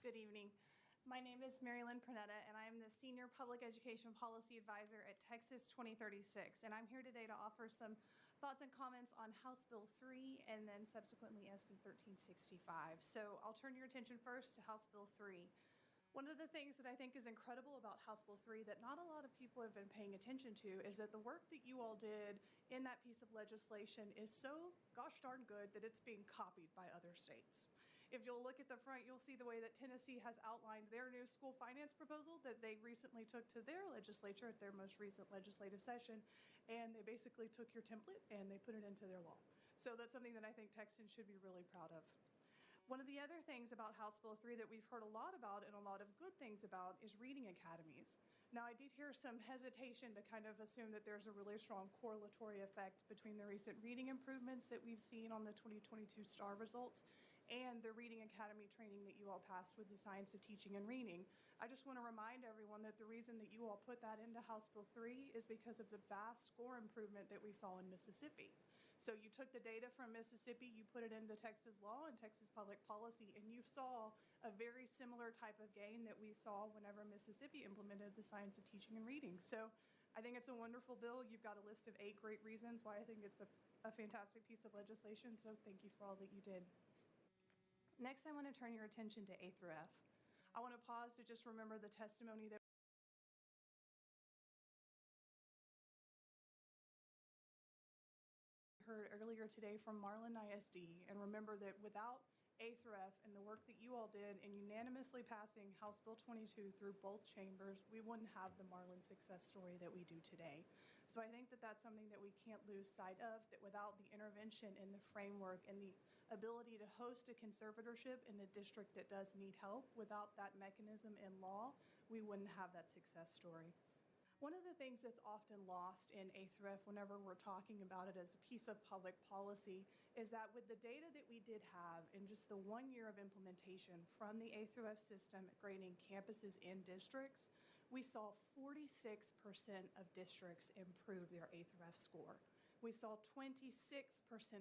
Good evening. My name is Mary Lynn Pranetta, and I am the Senior Public Education Policy Advisor at Texas 2036. And I'm here today to offer some thoughts and comments on House Bill 3 and then subsequently SB 1365. So I'll turn your attention first to House Bill 3. One of the things that I think is incredible about House Bill 3 that not a lot of people have been paying attention to is that the work that you all did in that piece of legislation is so gosh darn good that it's being copied by other states. If you'll look at the front, you'll see the way that Tennessee has outlined their new school finance proposal that they recently took to their legislature at their most recent legislative session, and they basically took your template and they put it into their law. So that's something that I think Texans should be really proud of. One of the other things about House Bill 3 that we've heard a lot about and a lot of good things about is reading academies. Now, I did hear some hesitation to kind of assume that there's a really strong correlatory effect between the recent reading improvements that we've seen on the 2022 STAR results and the reading academy training that you all passed with the science of teaching and reading. I just want to remind everyone that the reason that you all put that into House Bill 3 is because of the vast score improvement that we saw in Mississippi. So you took the data from Mississippi, you put it into Texas law and Texas public policy, and you saw a very similar type of gain that we saw whenever Mississippi implemented the science of teaching and reading. So I think it's a wonderful bill. You've got a list of 8 great reasons why I think it's a fantastic piece of legislation, so thank you for all that you did. Next, I want to turn your attention to A through F. I want to pause to just remember the testimony that we heard earlier today from Marlin ISD, and remember that without A through F and the work that you all did in unanimously passing House Bill 22 through both chambers, we wouldn't have the Marlin success story that we do today. So I think that that's something that we can't lose sight of, that without the intervention in the framework and the ability to host a conservatorship in a district that does need help, without that mechanism in law, we wouldn't have that success story. One of the things that's often lost in A through F whenever we're talking about it as a piece of public policy is that with the data that we did have in just the 1 year of implementation from the A through F system grading campuses in districts, we saw 46% of districts improve their A through F score. We saw 26%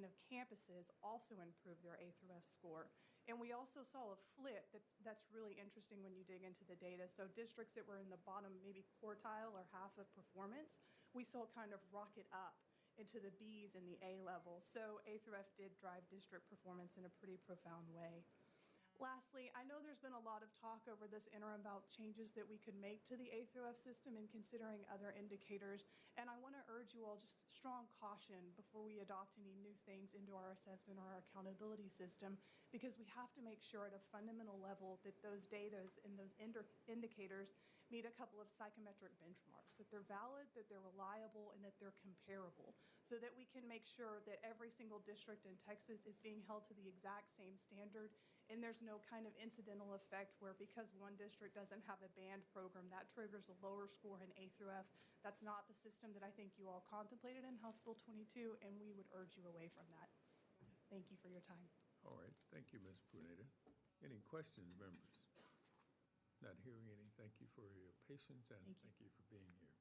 of campuses also improve their A through F score. And we also saw a flip that's really interesting when you dig into the data. So districts that were in the bottom maybe quartile or half of performance, we saw kind of rocket up into the Bs and the A level. So A through F did drive district performance in a pretty profound way. Lastly, I know there's been a lot of talk over this interim about changes that we could make to the A through F system and considering other indicators, and I want to urge you all just strong caution before we adopt any new things into our assessment or our accountability system, because we have to make sure at a fundamental level that those data and those indicators meet a couple of psychometric benchmarks, that they're valid, that they're reliable, and that they're comparable, so that we can make sure that every single district in Texas is being held to the exact same standard, and there's no kind of incidental effect where because one district doesn't have a band program, that triggers a lower score in A through F. That's not the system that I think you all contemplated in House Bill 22, and we would urge you away from that. Thank you for your time. All right. Thank you, Ms. Pranetta. Any questions, members? Not hearing any. Thank you for your patience, and thank you for being here.